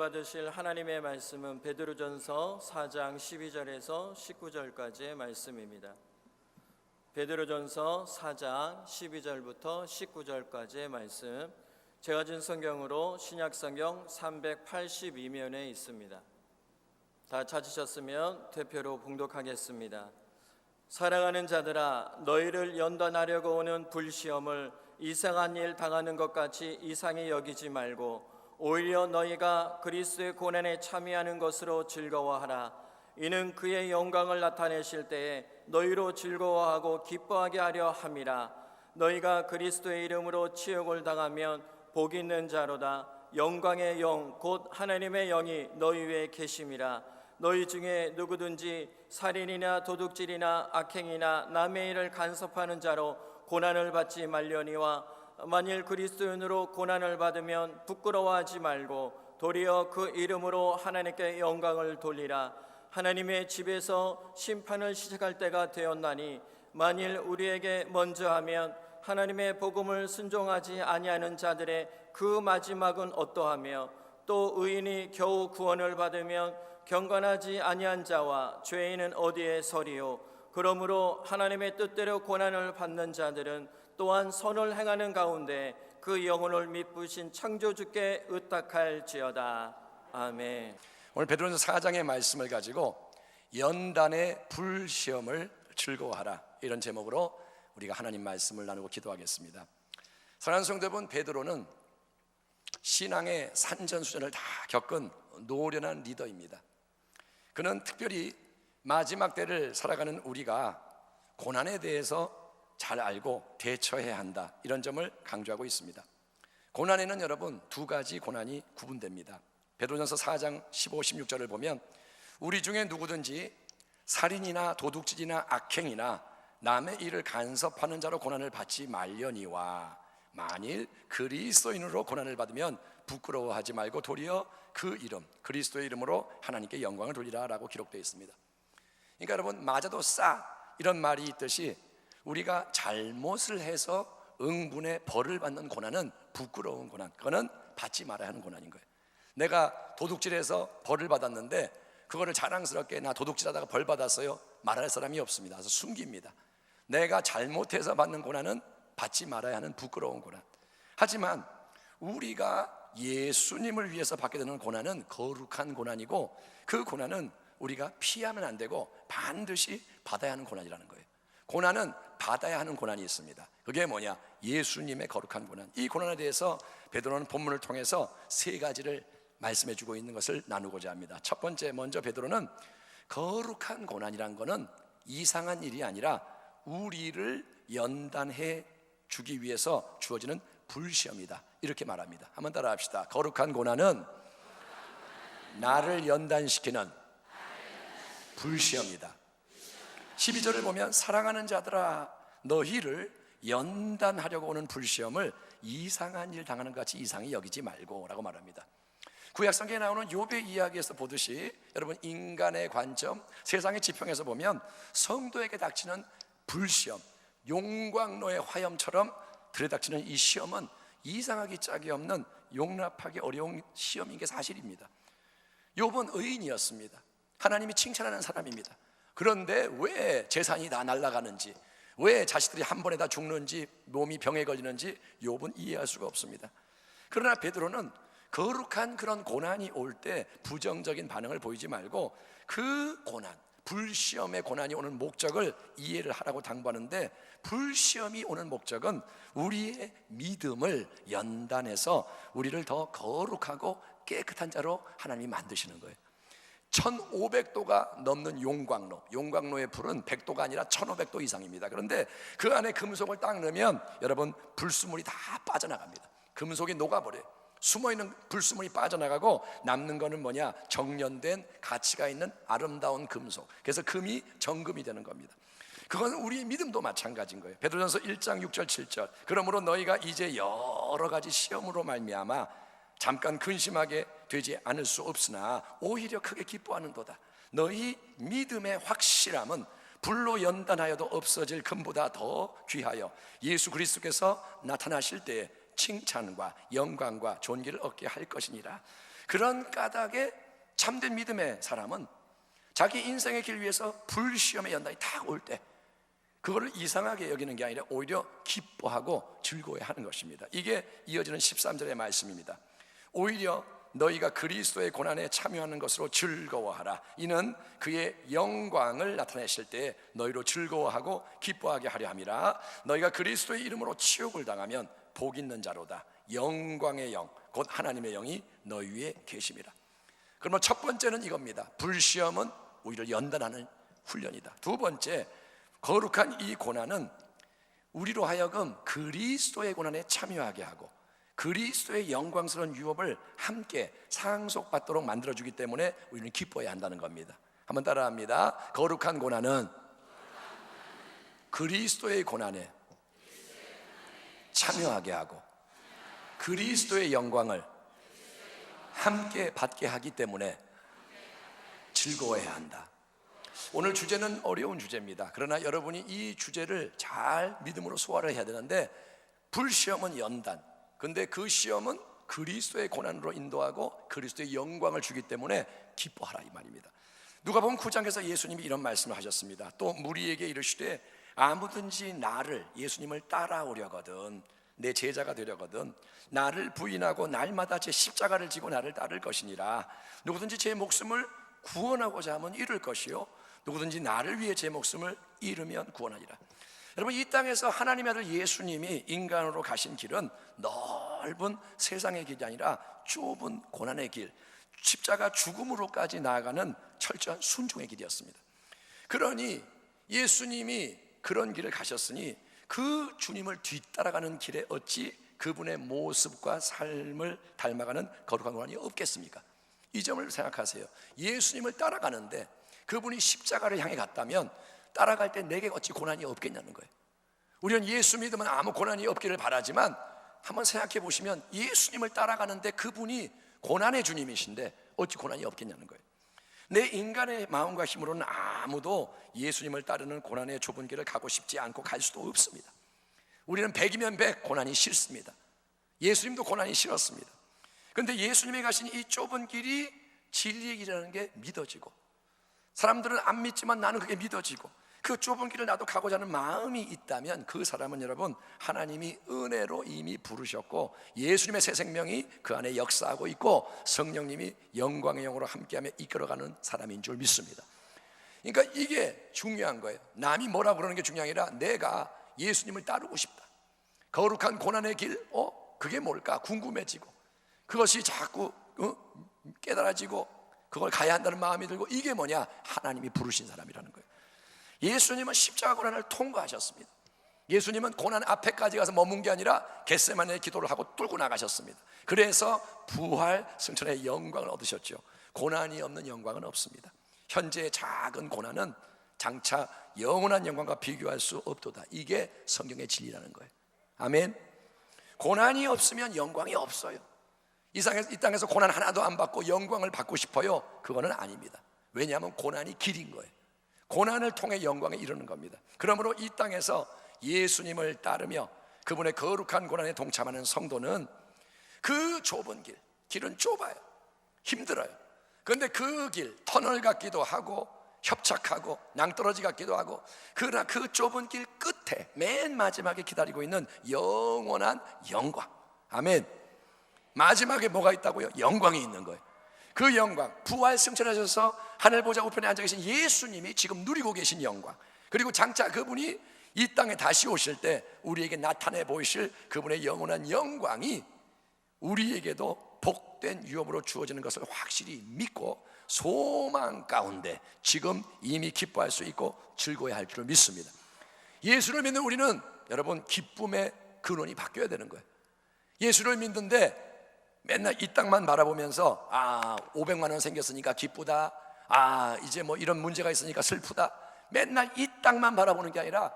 받으실 하나님의 말씀은 베드로전서 4장 12절에서 19절까지의 말씀입니다. 베드로전서 4장 12절부터 19절까지의 말씀, 제가 준 성경으로 신약성경 382면에 있습니다. 다 찾으셨으면 대표로 봉독하겠습니다. 사랑하는 자들아, 너희를 연단하려고 오는 불시험을 이상한 일 당하는 것 같이 이상히 여기지 말고 오히려 너희가 그리스도의 고난에 참여하는 것으로 즐거워하라. 이는 그의 영광을 나타내실 때에 너희로 즐거워하고 기뻐하게 하려 함이라. 너희가 그리스도의 이름으로 치욕을 당하면 복 있는 자로다. 영광의 영 곧 하나님의 영이 너희 위에 계심이라. 너희 중에 누구든지 살인이나 도둑질이나 악행이나 남의 일을 간섭하는 자로 고난을 받지 말려니와 만일 그리스도인으로 고난을 받으면 부끄러워하지 말고 도리어 그 이름으로 하나님께 영광을 돌리라. 하나님의 집에서 심판을 시작할 때가 되었나니 만일 우리에게 먼저 하면 하나님의 복음을 순종하지 아니하는 자들의 그 마지막은 어떠하며 또 의인이 겨우 구원을 받으면 경건하지 아니한 자와 죄인은 어디에 서리요. 그러므로 하나님의 뜻대로 고난을 받는 자들은 또한 선을 행하는 가운데 그 영혼을 미쁘신 창조주께 의탁할지어다. 아멘. 오늘 베드로전서 4장의 말씀을 가지고 연단의 불시험을 즐거워하라, 이런 제목으로 우리가 하나님 말씀을 나누고 기도하겠습니다. 사랑하는 성도 여러분, 베드로는 신앙의 산전수전을 다 겪은 노련한 리더입니다. 그는 특별히 마지막 때를 살아가는 우리가 고난에 대해서 잘 알고 대처해야 한다, 이런 점을 강조하고 있습니다. 고난에는 여러분 두 가지 고난이 구분됩니다. 베드로전서 4장 15, 16절을 보면 우리 중에 누구든지 살인이나 도둑질이나 악행이나 남의 일을 간섭하는 자로 고난을 받지 말려니와 만일 그리스도인으로 고난을 받으면 부끄러워하지 말고 도리어 그 이름 그리스도의 이름으로 하나님께 영광을 돌리라 라고 기록되어 있습니다. 그러니까 여러분, 맞아도 싸, 이런 말이 있듯이 우리가 잘못을 해서 응분의 벌을 받는 고난은 부끄러운 고난, 그거는 받지 말아야 하는 고난인 거예요. 내가 도둑질해서 벌을 받았는데 그거를 자랑스럽게 나 도둑질하다가 벌 받았어요 말할 사람이 없습니다. 그래서 숨깁니다. 내가 잘못해서 받는 고난은 받지 말아야 하는 부끄러운 고난. 하지만 우리가 예수님을 위해서 받게 되는 고난은 거룩한 고난이고 그 고난은 우리가 피하면 안 되고 반드시 받아야 하는 고난이라는 거예요. 고난은 받아야 하는 고난이 있습니다. 그게 뭐냐? 예수님의 거룩한 고난. 이 고난에 대해서 베드로는 본문을 통해서 세 가지를 말씀해 주고 있는 것을 나누고자 합니다. 첫 번째, 먼저 베드로는 거룩한 고난이란 거는 이상한 일이 아니라 우리를 연단해 주기 위해서 주어지는 불시험이다, 이렇게 말합니다. 한번 따라 합시다. 거룩한 고난은 나를 연단시키는 불시험이다. 12절을 보면 사랑하는 자들아, 너희를 연단하려고 오는 불시험을 이상한 일 당하는 것 같이 이상히 여기지 말고 라고 말합니다. 구약성경에 나오는 욥의 이야기에서 보듯이 여러분, 인간의 관점, 세상의 지평에서 보면 성도에게 닥치는 불시험, 용광로의 화염처럼 들이닥치는 이 시험은 이상하기 짝이 없는 용납하기 어려운 시험인 게 사실입니다. 욥은 의인이었습니다. 하나님이 칭찬하는 사람입니다. 그런데 왜 재산이 다 날아가는지, 왜 자식들이 한 번에 다 죽는지, 몸이 병에 걸리는지 욥은 이해할 수가 없습니다. 그러나 베드로는 거룩한 그런 고난이 올 때 부정적인 반응을 보이지 말고 그 고난, 불시험의 고난이 오는 목적을 이해를 하라고 당부하는데, 불시험이 오는 목적은 우리의 믿음을 연단해서 우리를 더 거룩하고 깨끗한 자로 하나님이 만드시는 거예요. 1500도가 넘는 용광로의 불은 100도가 아니라 1500도 이상입니다. 그런데 그 안에 금속을 딱 넣으면 여러분, 불순물이 다 빠져나갑니다. 금속이 녹아버려요. 숨어있는 불순물이 빠져나가고 남는 거는 뭐냐? 정련된 가치가 있는 아름다운 금속. 그래서 금이 정금이 되는 겁니다. 그건 우리의 믿음도 마찬가지인 거예요. 베드로전서 1장 6절 7절 그러므로 너희가 이제 여러 가지 시험으로 말미암아 잠깐 근심하게 되지 않을 수 없으나 오히려 크게 기뻐하는도다. 너희 믿음의 확실함은 불로 연단하여도 없어질 금보다 더 귀하여 예수 그리스도께서 나타나실 때에 칭찬과 영광과 존귀를 얻게 할 것이니라. 그런 까닭에 참된 믿음의 사람은 자기 인생의 길 위해서 불시험의 연단이 딱 올 때 그거를 이상하게 여기는 게 아니라 오히려 기뻐하고 즐거워하는 것입니다. 이게 이어지는 13절의 말씀입니다. 오히려 너희가 그리스도의 고난에 참여하는 것으로 즐거워하라. 이는 그의 영광을 나타내실 때 너희로 즐거워하고 기뻐하게 하려 함이라. 너희가 그리스도의 이름으로 치욕을 당하면 복 있는 자로다. 영광의 영, 곧 하나님의 영이 너희 위에 계심이라. 그러면 첫 번째는 이겁니다. 불시험은 오히려 연단하는 훈련이다. 두 번째, 거룩한 이 고난은 우리로 하여금 그리스도의 고난에 참여하게 하고 그리스도의 영광스러운 유업을 함께 상속받도록 만들어주기 때문에 우리는 기뻐해야 한다는 겁니다. 한번 따라합니다. 거룩한 고난은 그리스도의 고난에 참여하게 하고 그리스도의 영광을 함께 받게 하기 때문에 즐거워해야 한다. 오늘 주제는 어려운 주제입니다. 그러나 여러분이 이 주제를 잘 믿음으로 소화를 해야 되는데, 불시험은 연단, 근데 그 시험은 그리스도의 고난으로 인도하고 그리스도의 영광을 주기 때문에 기뻐하라, 이 말입니다. 누가복음 9장에서 예수님이 이런 말씀을 하셨습니다. 또 무리에게 이르시되 아무든지 나를, 예수님을 따라오려거든, 내 제자가 되려거든 나를 부인하고 날마다 제 십자가를 지고 나를 따를 것이니라. 누구든지 제 목숨을 구원하고자 하면 잃을 것이요 누구든지 나를 위해 제 목숨을 잃으면 구원하리라. 여러분, 이 땅에서 하나님의 아들 예수님이 인간으로 가신 길은 넓은 세상의 길이 아니라 좁은 고난의 길, 십자가 죽음으로까지 나아가는 철저한 순종의 길이었습니다. 그러니 예수님이 그런 길을 가셨으니 그 주님을 뒤따라가는 길에 어찌 그분의 모습과 삶을 닮아가는 거룩한 고난이 없겠습니까? 이 점을 생각하세요. 예수님을 따라가는데 그분이 십자가를 향해 갔다면 따라갈 때 내게 어찌 고난이 없겠냐는 거예요. 우리는 예수 믿으면 아무 고난이 없기를 바라지만 한번 생각해 보시면 예수님을 따라가는데 그분이 고난의 주님이신데 어찌 고난이 없겠냐는 거예요. 내 인간의 마음과 힘으로는 아무도 예수님을 따르는 고난의 좁은 길을 가고 싶지 않고 갈 수도 없습니다. 우리는 100이면 100 고난이 싫습니다. 예수님도 고난이 싫었습니다. 그런데 예수님이 가신 이 좁은 길이 진리의 길이라는 게 믿어지고, 사람들은 안 믿지만 나는 그게 믿어지고, 그 좁은 길을 나도 가고자 하는 마음이 있다면 그 사람은 여러분 하나님이 은혜로 이미 부르셨고 예수님의 새 생명이 그 안에 역사하고 있고 성령님이 영광의 영으로 함께하며 이끌어가는 사람인 줄 믿습니다. 그러니까 이게 중요한 거예요. 남이 뭐라고 그러는 게 중요한 게 아니라 내가 예수님을 따르고 싶다. 거룩한 고난의 길, 그게 뭘까 궁금해지고 그것이 자꾸 깨달아지고 그걸 가야 한다는 마음이 들고, 이게 뭐냐? 하나님이 부르신 사람이라는 거예요. 예수님은 십자가 고난을 통과하셨습니다. 예수님은 고난 앞에까지 가서 머문 게 아니라 겟세마네의 기도를 하고 뚫고 나가셨습니다. 그래서 부활 승천의 영광을 얻으셨죠. 고난이 없는 영광은 없습니다. 현재의 작은 고난은 장차 영원한 영광과 비교할 수 없도다. 이게 성경의 진리라는 거예요. 아멘. 고난이 없으면 영광이 없어요. 이 땅에서 고난 하나도 안 받고 영광을 받고 싶어요? 그거는 아닙니다. 왜냐하면 고난이 길인 거예요. 고난을 통해 영광에 이르는 겁니다. 그러므로 이 땅에서 예수님을 따르며 그분의 거룩한 고난에 동참하는 성도는 그 좁은 길은 좁아요. 힘들어요. 그런데 그 길, 터널 같기도 하고 협착하고 낭떠러지 같기도 하고, 그러나 그 좁은 길 끝에 맨 마지막에 기다리고 있는 영원한 영광. 아멘. 마지막에 뭐가 있다고요? 영광이 있는 거예요. 그 영광, 부활 승천하셔서 하늘 보좌 우편에 앉아 계신 예수님이 지금 누리고 계신 영광, 그리고 장차 그분이 이 땅에 다시 오실 때 우리에게 나타내 보이실 그분의 영원한 영광이 우리에게도 복된 유업으로 주어지는 것을 확실히 믿고 소망 가운데 지금 이미 기뻐할 수 있고 즐거워야 할 줄을 믿습니다. 예수를 믿는 우리는 여러분 기쁨의 근원이 바뀌어야 되는 거예요. 예수를 믿는데 맨날 이 땅만 바라보면서 500만 원 생겼으니까 기쁘다, 이제 뭐 이런 문제가 있으니까 슬프다, 맨날 이 땅만 바라보는 게 아니라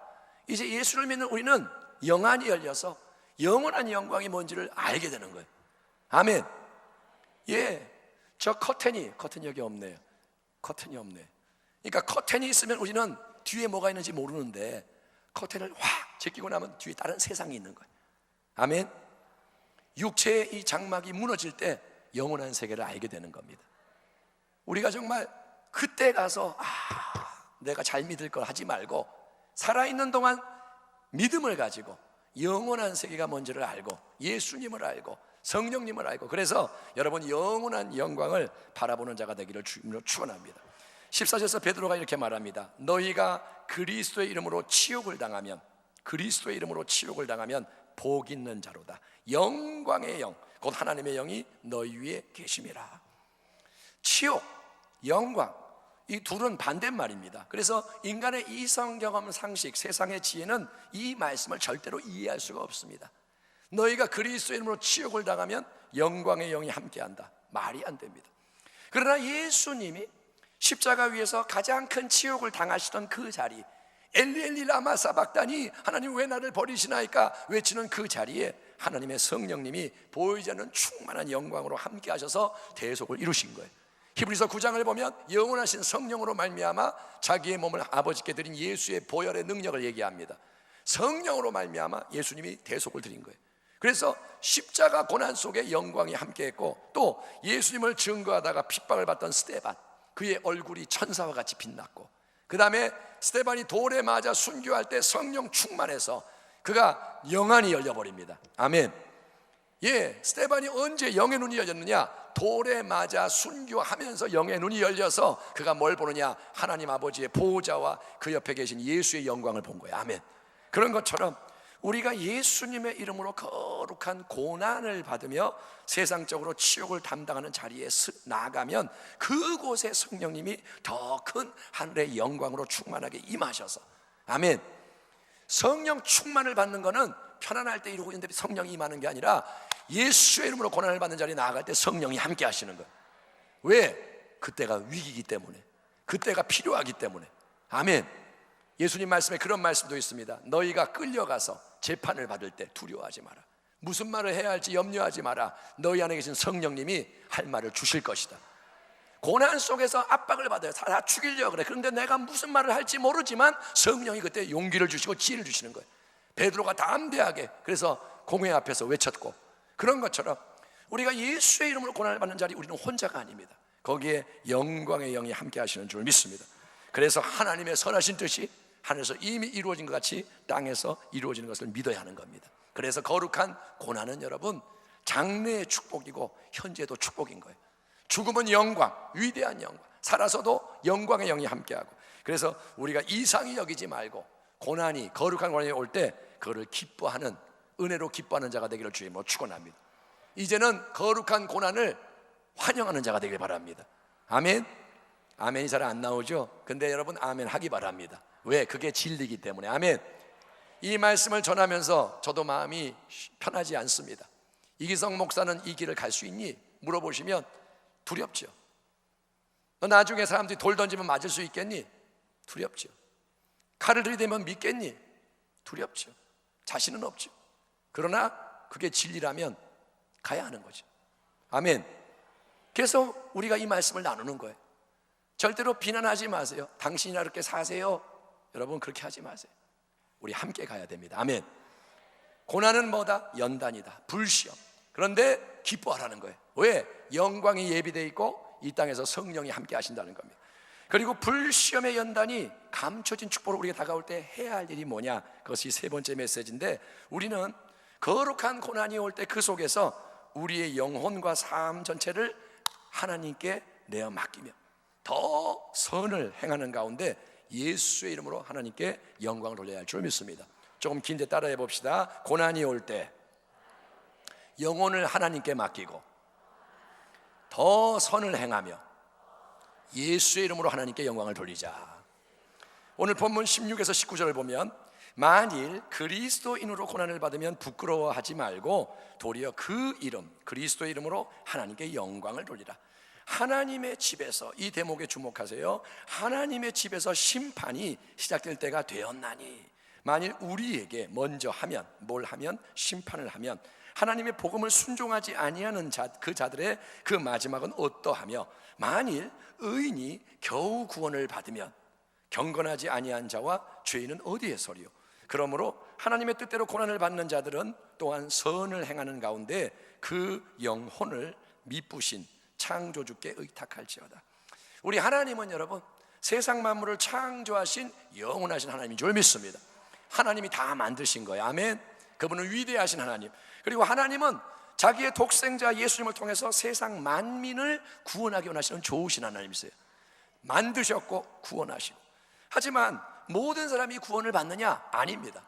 이제 예수를 믿는 우리는 영안이 열려서 영원한 영광이 뭔지를 알게 되는 거예요. 아멘. 저 커튼이 여기 없네요. 커튼이 없네. 그러니까 커튼이 있으면 우리는 뒤에 뭐가 있는지 모르는데 커튼을 확 제끼고 나면 뒤에 다른 세상이 있는 거예요. 아멘. 육체의 이 장막이 무너질 때 영원한 세계를 알게 되는 겁니다. 우리가 정말 그때 가서 내가 잘 믿을 걸 하지 말고 살아있는 동안 믿음을 가지고 영원한 세계가 뭔지를 알고 예수님을 알고 성령님을 알고, 그래서 여러분 영원한 영광을 바라보는 자가 되기를 주님으로 축원합니다. 14절에서 베드로가 이렇게 말합니다. 너희가 그리스도의 이름으로 치욕을 당하면, 그리스도의 이름으로 치욕을 당하면 복 있는 자로다. 영광의 영, 곧 하나님의 영이 너희 위에 계심이라. 치욕, 영광, 이 둘은 반대말입니다. 그래서 인간의 이성 경험 상식, 세상의 지혜는 이 말씀을 절대로 이해할 수가 없습니다. 너희가 그리스도의 이름으로 치욕을 당하면 영광의 영이 함께한다. 말이 안 됩니다. 그러나 예수님이 십자가 위에서 가장 큰 치욕을 당하시던 그 자리, 엘리 엘리 라마 사박다니, 하나님 왜 나를 버리시나이까 외치는 그 자리에 하나님의 성령님이 보이지 않는 충만한 영광으로 함께 하셔서 대속을 이루신 거예요. 히브리서 9장을 보면 영원하신 성령으로 말미암아 자기의 몸을 아버지께 드린 예수의 보혈의 능력을 얘기합니다. 성령으로 말미암아 예수님이 대속을 드린 거예요. 그래서 십자가 고난 속에 영광이 함께했고, 또 예수님을 증거하다가 핍박을 받던 스데반, 그의 얼굴이 천사와 같이 빛났고, 그 다음에 스데반이 돌에 맞아 순교할 때 성령 충만해서 그가 영안이 열려버립니다. 아멘. 스데반이 언제 영의 눈이 열렸느냐? 돌에 맞아 순교하면서 영의 눈이 열려서 그가 뭘 보느냐? 하나님 아버지의 보호자와 그 옆에 계신 예수의 영광을 본 거예요. 아멘. 그런 것처럼 우리가 예수님의 이름으로 거룩한 고난을 받으며 세상적으로 치욕을 담당하는 자리에 나아가면 그곳에 성령님이 더 큰 하늘의 영광으로 충만하게 임하셔서, 아멘. 성령 충만을 받는 것은 편안할 때 이루고 있는데 성령이 임하는 게 아니라 예수의 이름으로 고난을 받는 자리에 나아갈 때 성령이 함께 하시는 거예요. 왜? 그때가 위기이기 때문에, 그때가 필요하기 때문에. 아멘. 예수님 말씀에 그런 말씀도 있습니다. 너희가 끌려가서 재판을 받을 때 두려워하지 마라. 무슨 말을 해야 할지 염려하지 마라. 너희 안에 계신 성령님이 할 말을 주실 것이다. 고난 속에서 압박을 받아요. 다 죽이려고 그래. 그런데 내가 무슨 말을 할지 모르지만 성령이 그때 용기를 주시고 지혜를 주시는 거예요. 베드로가 담대하게 그래서 공회 앞에서 외쳤고, 그런 것처럼 우리가 예수의 이름으로 고난을 받는 자리, 우리는 혼자가 아닙니다. 거기에 영광의 영이 함께 하시는 줄 믿습니다. 그래서 하나님의 선하신 뜻이 하늘에서 이미 이루어진 것 같이 땅에서 이루어지는 것을 믿어야 하는 겁니다. 그래서 거룩한 고난은 여러분 장래의 축복이고 현재도 축복인 거예요. 죽음은 영광, 위대한 영광, 살아서도 영광의 영이 함께하고, 그래서 우리가 이상히 여기지 말고 고난이, 거룩한 고난이 올 때 그거를 기뻐하는, 은혜로 기뻐하는 자가 되기를 주님으로 축원합니다. 이제는 거룩한 고난을 환영하는 자가 되길 바랍니다. 아멘. 아멘이 잘 안 나오죠? 근데 여러분 아멘 하기 바랍니다. 왜? 그게 진리이기 때문에. 아멘. 이 말씀을 전하면서 저도 마음이 편하지 않습니다. 이기성 목사는 이 길을 갈 수 있니? 물어보시면 두렵죠. 너 나중에 사람들이 돌 던지면 맞을 수 있겠니? 두렵죠. 칼을 들이대면 믿겠니? 두렵죠. 자신은 없죠. 그러나 그게 진리라면 가야 하는 거죠. 아멘. 그래서 우리가 이 말씀을 나누는 거예요. 절대로 비난하지 마세요. 당신이나 그렇게 사세요. 여러분 그렇게 하지 마세요. 우리 함께 가야 됩니다. 아멘. 고난은 뭐다? 연단이다. 불시험. 그런데 기뻐하라는 거예요. 왜? 영광이 예비되어 있고 이 땅에서 성령이 함께 하신다는 겁니다. 그리고 불시험의 연단이 감춰진 축복으로 우리가 다가올 때 해야 할 일이 뭐냐? 그것이 세 번째 메시지인데, 우리는 거룩한 고난이 올 때 그 속에서 우리의 영혼과 삶 전체를 하나님께 내어 맡기며 더 선을 행하는 가운데 예수의 이름으로 하나님께 영광을 돌려야 할 줄 믿습니다. 조금 긴데 따라해 봅시다. 고난이 올 때 영혼을 하나님께 맡기고 더 선을 행하며 예수의 이름으로 하나님께 영광을 돌리자. 오늘 본문 16에서 19절을 보면, 만일 그리스도인으로 고난을 받으면 부끄러워하지 말고 도리어 그 이름, 그리스도의 이름으로 하나님께 영광을 돌리라. 하나님의 집에서, 이 대목에 주목하세요. 하나님의 집에서 심판이 시작될 때가 되었나니, 만일 우리에게 먼저 하면, 뭘 하면? 심판을 하면 하나님의 복음을 순종하지 아니하는 그 자들의 그 마지막은 어떠하며, 만일 의인이 겨우 구원을 받으면 경건하지 아니한 자와 죄인은 어디에 서리요? 그러므로 하나님의 뜻대로 고난을 받는 자들은 또한 선을 행하는 가운데 그 영혼을 미쁘신 창조주께 의탁할지어다. 우리 하나님은 여러분 세상 만물을 창조하신 영원하신 하나님인 줄 믿습니다. 하나님이 다 만드신 거예요. 아멘. 그분은 위대하신 하나님. 그리고 하나님은 자기의 독생자 예수님을 통해서 세상 만민을 구원하기 원하시는 좋으신 하나님이세요. 만드셨고 구원하시고. 하지만 모든 사람이 구원을 받느냐? 아닙니다.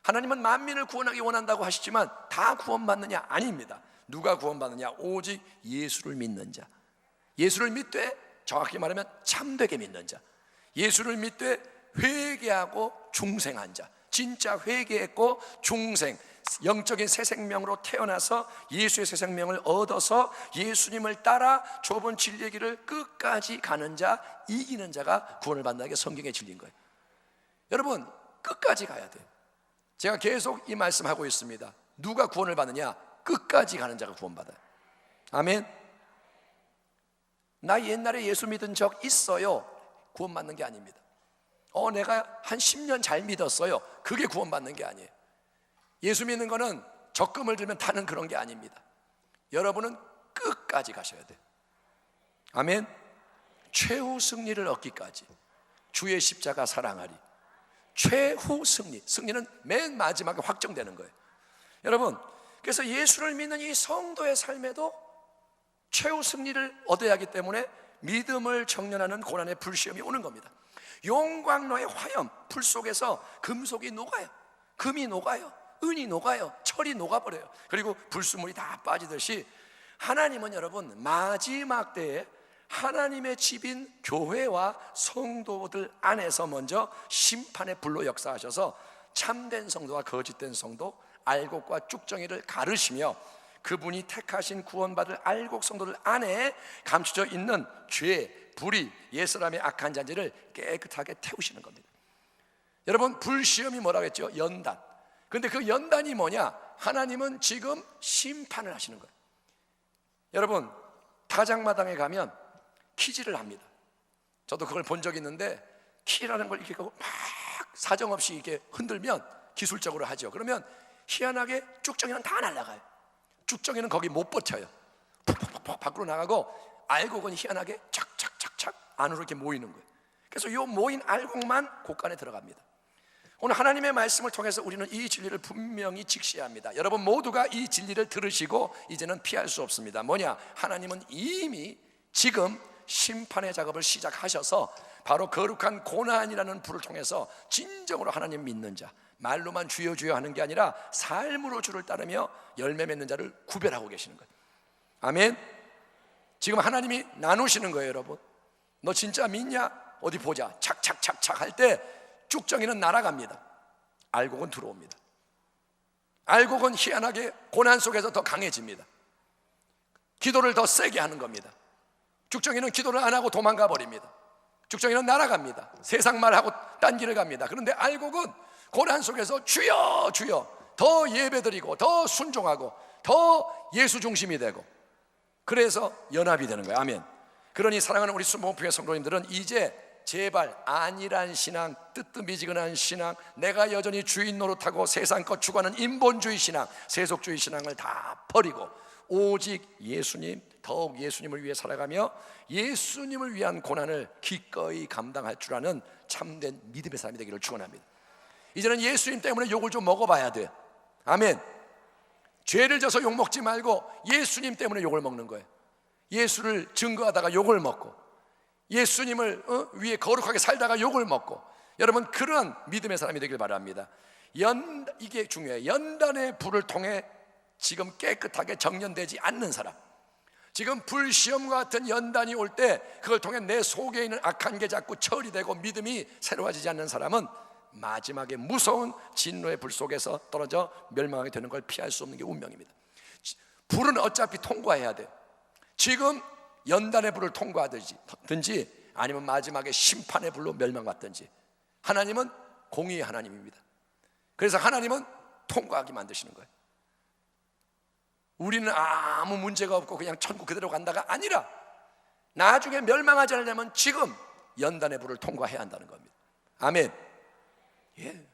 하나님은 만민을 구원하기 원한다고 하시지만 다 구원받느냐? 아닙니다. 누가 구원받느냐? 오직 예수를 믿는 자. 예수를 믿되, 정확히 말하면 참되게 믿는 자. 예수를 믿되 회개하고 중생한 자. 진짜 회개했고 중생, 영적인 새 생명으로 태어나서 예수의 새 생명을 얻어서 예수님을 따라 좁은 진리의 길을 끝까지 가는 자, 이기는 자가 구원을 받는다는 게 성경의 진리인 거예요. 여러분 끝까지 가야 돼요. 제가 계속 이 말씀하고 있습니다. 누가 구원을 받느냐? 끝까지 가는 자가 구원받아요. 아멘. 나 옛날에 예수 믿은 적 있어요. 구원받는 게 아닙니다. 내가 한 10년 잘 믿었어요. 그게 구원받는 게 아니에요. 예수 믿는 거는 적금을 들면 타는 그런 게 아닙니다. 여러분은 끝까지 가셔야 돼요. 아멘. 최후 승리를 얻기까지 주의 십자가 사랑하리. 최후 승리. 승리는 맨 마지막에 확정되는 거예요. 여러분, 그래서 예수를 믿는 이 성도의 삶에도 최후 승리를 얻어야 하기 때문에 믿음을 정련하는 고난의 불시험이 오는 겁니다. 용광로의 화염, 불 속에서 금속이 녹아요. 금이 녹아요. 은이 녹아요. 철이 녹아버려요. 그리고 불순물이 다 빠지듯이 하나님은 여러분 마지막 때에 하나님의 집인 교회와 성도들 안에서 먼저 심판의 불로 역사하셔서 참된 성도와 거짓된 성도, 알곡과 쭉정이를 가르시며 그분이 택하신 구원받을 알곡 성도들 안에 감춰져 있는 죄, 불의, 옛사람의 악한 잔재를 깨끗하게 태우시는 겁니다. 여러분 불시험이 뭐라고 했죠? 연단. 근데 그 연단이 뭐냐? 하나님은 지금 심판을 하시는 거예요. 여러분 타작마당에 가면 키질을 합니다. 저도 그걸 본 적이 있는데 키라는 걸 이렇게 막 사정없이 이렇게 흔들면 기술적으로 하죠. 그러면 희한하게 쭉정이는 다 날아가요. 쭉정이는 거기 못 버텨요. 푹푹푹 밖으로 나가고 알곡은 희한하게 착착착착 안으로 이렇게 모이는 거예요. 그래서 이 모인 알곡만 곳간에 들어갑니다. 오늘 하나님의 말씀을 통해서 우리는 이 진리를 분명히 직시해야 합니다. 여러분 모두가 이 진리를 들으시고 이제는 피할 수 없습니다. 뭐냐? 하나님은 이미 지금 심판의 작업을 시작하셔서 바로 거룩한 고난이라는 불을 통해서 진정으로 하나님 믿는 자, 말로만 주여 주여 하는 게 아니라 삶으로 주를 따르며 열매 맺는 자를 구별하고 계시는 거예요. 아멘. 지금 하나님이 나누시는 거예요. 여러분 너 진짜 믿냐? 어디 보자. 착착착착 할 때 쭉정이는 날아갑니다. 알곡은 들어옵니다. 알곡은 희한하게 고난 속에서 더 강해집니다. 기도를 더 세게 하는 겁니다. 쭉정이는 기도를 안 하고 도망가 버립니다. 쭉정이는 날아갑니다. 세상 말하고 딴 길을 갑니다. 그런데 알곡은 고난 속에서 주여 주여 더 예배드리고 더 순종하고 더 예수 중심이 되고 그래서 연합이 되는 거예요. 아멘. 그러니 사랑하는 우리 순복음교회 성도님들은 이제 제발 안일한 신앙, 뜨뜻미지근한 신앙, 내가 여전히 주인 노릇하고 세상껏 추구하는 인본주의 신앙, 세속주의 신앙을 다 버리고 오직 예수님, 더욱 예수님을 위해 살아가며 예수님을 위한 고난을 기꺼이 감당할 줄 아는 참된 믿음의 사람이 되기를 축원합니다. 이제는 예수님 때문에 욕을 좀 먹어봐야 돼. 아멘. 죄를 져서 욕 먹지 말고 예수님 때문에 욕을 먹는 거예요. 예수를 증거하다가 욕을 먹고 예수님을 위해 거룩하게 살다가 욕을 먹고 여러분 그런 믿음의 사람이 되길 바랍니다. 이게 중요해요. 연단의 불을 통해 지금 깨끗하게 정련되지 않는 사람, 지금 불시험과 같은 연단이 올 때 그걸 통해 내 속에 있는 악한 게 자꾸 처리되고 믿음이 새로워지지 않는 사람은 마지막에 무서운 진노의 불 속에서 떨어져 멸망하게 되는 걸 피할 수 없는 게 운명입니다. 불은 어차피 통과해야 돼요. 지금 연단의 불을 통과하든지 아니면 마지막에 심판의 불로 멸망받든지 하나님은 공의의 하나님입니다. 그래서 하나님은 통과하게 만드시는 거예요. 우리는 아무 문제가 없고 그냥 천국 그대로 간다가 아니라 나중에 멸망하지 않으려면 지금 연단의 불을 통과해야 한다는 겁니다. 아멘. 예.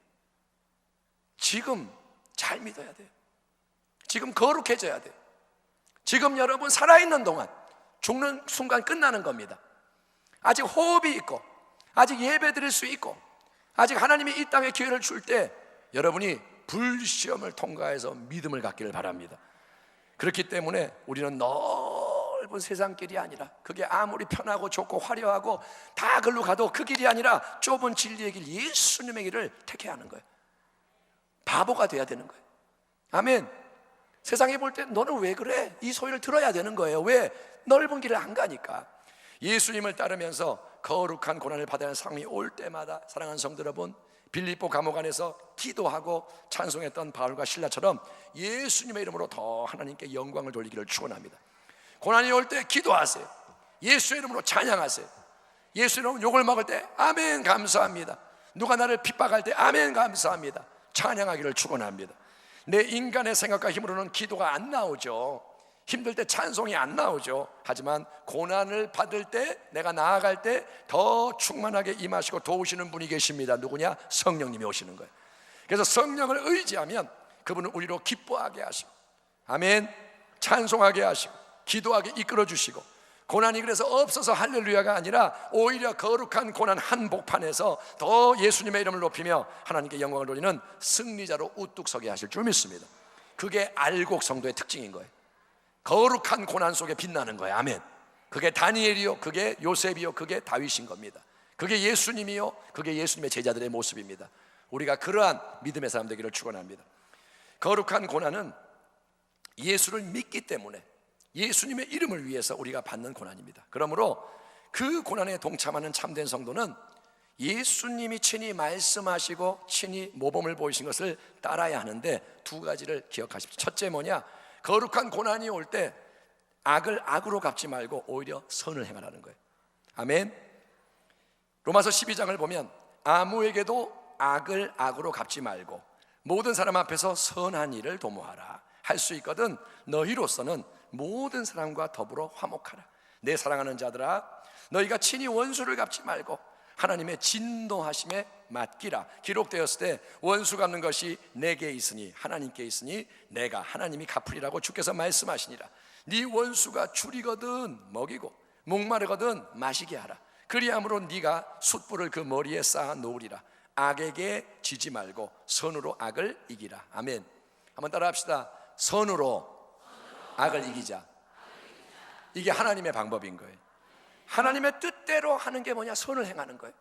지금 잘 믿어야 돼요. 지금 거룩해져야 돼요. 지금 여러분 살아있는 동안 죽는 순간 끝나는 겁니다. 아직 호흡이 있고 아직 예배 드릴 수 있고 아직 하나님이 이 땅에 기회를 줄 때 여러분이 불시험을 통과해서 믿음을 갖기를 바랍니다. 그렇기 때문에 우리는 넓은 세상길이 아니라, 그게 아무리 편하고 좋고 화려하고 다 글로 가도 그 길이 아니라 좁은 진리의 길, 예수님의 길을 택해야 하는 거예요. 바보가 돼야 되는 거예요. 아멘. 세상에 볼 때 너는 왜 그래? 이 소리를 들어야 되는 거예요. 왜? 넓은 길을 안 가니까. 예수님을 따르면서 거룩한 고난을 받아야 하는 상황이 올 때마다 사랑하는 성도 여러분, 빌립보 감옥 안에서 기도하고 찬송했던 바울과 실라처럼 예수님의 이름으로 더 하나님께 영광을 돌리기를 축원합니다. 고난이 올 때 기도하세요. 예수의 이름으로 찬양하세요. 예수의 이름으로 욕을 먹을 때 아멘 감사합니다. 누가 나를 핍박할 때 아멘 감사합니다. 찬양하기를 축원합니다. 내 인간의 생각과 힘으로는 기도가 안 나오죠. 힘들 때 찬송이 안 나오죠. 하지만 고난을 받을 때, 내가 나아갈 때 더 충만하게 임하시고 도우시는 분이 계십니다. 누구냐? 성령님이 오시는 거예요. 그래서 성령을 의지하면 그분은 우리로 기뻐하게 하시고, 아멘, 찬송하게 하시고 기도하게 이끌어 주시고, 고난이 그래서 없어서 할렐루야가 아니라 오히려 거룩한 고난 한복판에서 더 예수님의 이름을 높이며 하나님께 영광을 돌리는 승리자로 우뚝 서게 하실 줄 믿습니다. 그게 알곡 성도의 특징인 거예요. 거룩한 고난 속에 빛나는 거예요. 아멘. 그게 다니엘이요, 그게 요셉이요, 그게 다윗인 겁니다. 그게 예수님이요, 그게 예수님의 제자들의 모습입니다. 우리가 그러한 믿음의 사람 되기를 축원합니다. 거룩한 고난은 예수를 믿기 때문에 예수님의 이름을 위해서 우리가 받는 고난입니다. 그러므로 그 고난에 동참하는 참된 성도는 예수님이 친히 말씀하시고 친히 모범을 보이신 것을 따라야 하는데, 두 가지를 기억하십시오. 첫째 뭐냐? 거룩한 고난이 올 때 악을 악으로 갚지 말고 오히려 선을 행하라는 거예요. 아멘. 로마서 12장을 보면 아무에게도 악을 악으로 갚지 말고 모든 사람 앞에서 선한 일을 도모하라. 할 수 있거든 너희로서는 모든 사람과 더불어 화목하라. 내 사랑하는 자들아, 너희가 친히 원수를 갚지 말고 하나님의 진노하심에 맡기라. 기록되었을 때 원수 갚는 것이 내게 있으니 하나님께 있으니 내가 하나님이 갚으리라고 주께서 말씀하시니라. 네 원수가 줄이거든 먹이고 목마르거든 마시게 하라. 그리함으로 네가 숯불을 그 머리에 쌓아 놓으리라. 악에게 지지 말고 선으로 악을 이기라. 아멘. 한번 따라 합시다. 선으로 악을 이기자. 이게 하나님의 방법인 거예요. 하나님의 뜻대로 하는 게 뭐냐? 선을 행하는 거예요.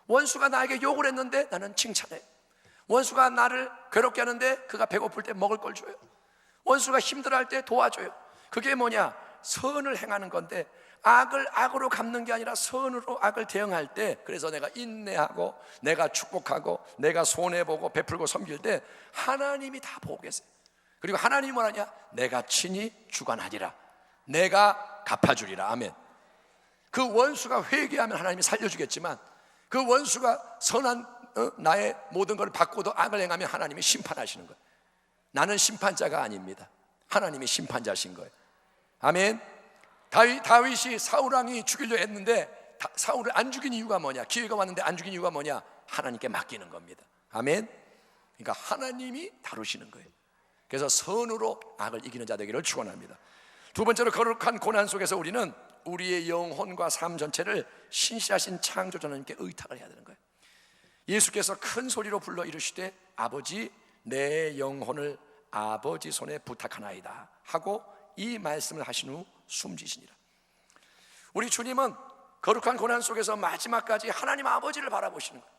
원수가 나에게 욕을 했는데 나는 칭찬해. 원수가 나를 괴롭게 하는데 그가 배고플 때 먹을 걸 줘요. 원수가 힘들어할 때 도와줘요. 그게 뭐냐? 선을 행하는 건데, 악을 악으로 갚는 게 아니라 선으로 악을 대응할 때, 그래서 내가 인내하고 내가 축복하고 내가 손해보고 베풀고 섬길 때 하나님이 다 보고 계세요. 그리고 하나님이 뭐라냐? 내가 친히 주관하리라. 내가 갚아주리라. 아멘. 그 원수가 회개하면 하나님이 살려주겠지만, 그 원수가 선한 나의 모든 걸 받고도 악을 행하면 하나님이 심판하시는 거예요. 나는 심판자가 아닙니다. 하나님이 심판자신 거예요. 아멘. 다윗이 사울왕이 죽이려 했는데 사울을 안 죽인 이유가 뭐냐? 기회가 왔는데 안 죽인 이유가 뭐냐? 하나님께 맡기는 겁니다. 아멘. 그러니까 하나님이 다루시는 거예요. 그래서 선으로 악을 이기는 자 되기를 축원합니다. 두 번째로, 거룩한 고난 속에서 우리는 우리의 영혼과 삶 전체를 신실하신 창조주 하나님께 의탁을 해야 되는 거예요. 예수께서 큰 소리로 불러 이르시되 아버지, 내 영혼을 아버지 손에 부탁하나이다 하고 이 말씀을 하신 후 숨지시니라. 우리 주님은 거룩한 고난 속에서 마지막까지 하나님 아버지를 바라보시는 거예요.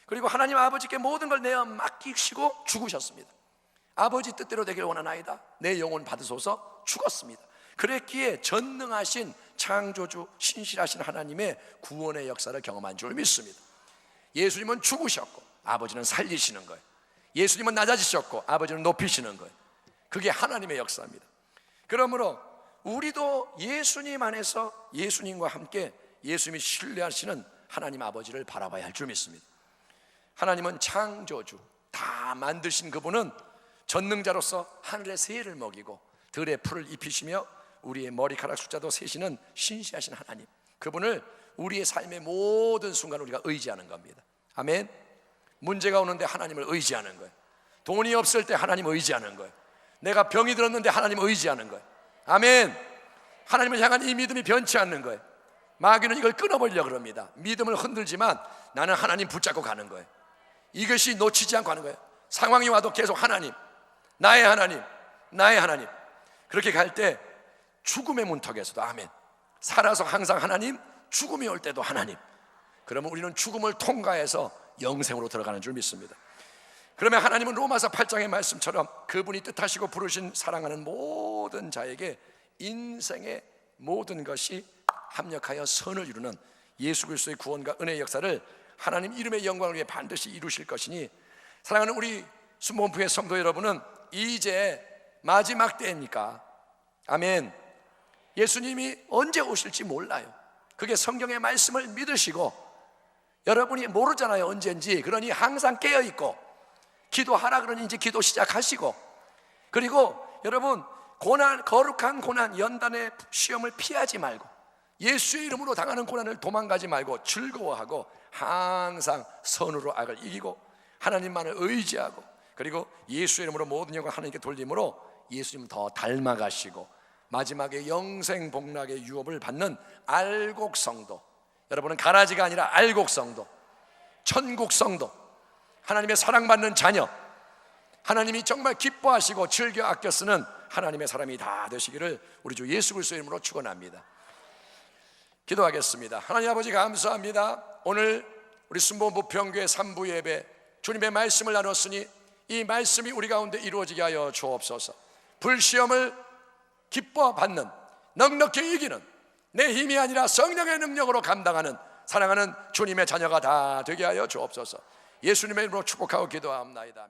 그리고 하나님 아버지께 모든 걸 내어 맡기시고 죽으셨습니다. 아버지 뜻대로 되기를 원하나이다. 내 영혼 받으소서. 죽었습니다. 그랬기에 전능하신 창조주 신실하신 하나님의 구원의 역사를 경험한 줄 믿습니다. 예수님은 죽으셨고 아버지는 살리시는 거예요. 예수님은 낮아지셨고 아버지는 높이시는 거예요. 그게 하나님의 역사입니다. 그러므로 우리도 예수님 안에서 예수님과 함께 예수님이 신뢰하시는 하나님 아버지를 바라봐야 할 줄 믿습니다. 하나님은 창조주, 다 만드신 그분은 전능자로서 하늘의 새를 먹이고 들의 풀을 입히시며 우리의 머리카락 숫자도 세시는 신실하신 하나님, 그분을 우리의 삶의 모든 순간 우리가 의지하는 겁니다. 아멘. 문제가 오는데 하나님을 의지하는 거예요. 돈이 없을 때 하나님을 의지하는 거예요. 내가 병이 들었는데 하나님을 의지하는 거예요. 아멘. 하나님을 향한 이 믿음이 변치 않는 거예요. 마귀는 이걸 끊어버리려고 합니다. 믿음을 흔들지만 나는 하나님 붙잡고 가는 거예요. 이것이 놓치지 않고 하는 거예요. 상황이 와도 계속 하나님, 나의 하나님, 나의 하나님. 그렇게 갈 때 죽음의 문턱에서도 아멘, 살아서 항상 하나님, 죽음이 올 때도 하나님. 그러면 우리는 죽음을 통과해서 영생으로 들어가는 줄 믿습니다. 그러면 하나님은 로마서 8장의 말씀처럼 그분이 뜻하시고 부르신 사랑하는 모든 자에게 인생의 모든 것이 합력하여 선을 이루는 예수 그리스도의 구원과 은혜의 역사를 하나님 이름의 영광을 위해 반드시 이루실 것이니, 사랑하는 우리 순복음교회 성도 여러분은 이제 마지막 때입니까? 아멘. 예수님이 언제 오실지 몰라요. 그게 성경의 말씀을 믿으시고, 여러분이 모르잖아요 언제인지. 그러니 항상 깨어있고, 기도하라 그러니 이제 기도 시작하시고, 그리고 여러분 고난, 거룩한 고난, 연단의 시험을 피하지 말고, 예수의 이름으로 당하는 고난을 도망가지 말고 즐거워하고 항상 선으로 악을 이기고 하나님만을 의지하고, 그리고 예수의 이름으로 모든 영광 하나님께 돌림으로 예수님 더 닮아가시고 마지막에 영생 복락의 유업을 받는 알곡 성도, 여러분은 가라지가 아니라 알곡 성도, 천국 성도, 하나님의 사랑받는 자녀, 하나님이 정말 기뻐하시고 즐겨 아껴 쓰는 하나님의 사람이 다 되시기를 우리 주 예수 그리스도의 이름으로 축원합니다. 기도하겠습니다. 하나님 아버지 감사합니다. 오늘 우리 순복음 부평교회 3부 예배 주님의 말씀을 나눴으니 이 말씀이 우리 가운데 이루어지게 하여 주옵소서. 불시험을 기뻐 받는, 넉넉히 이기는, 내 힘이 아니라 성령의 능력으로 감당하는 사랑하는 주님의 자녀가 다 되게 하여 주옵소서. 예수님의 이름으로 축복하고 기도하옵나이다.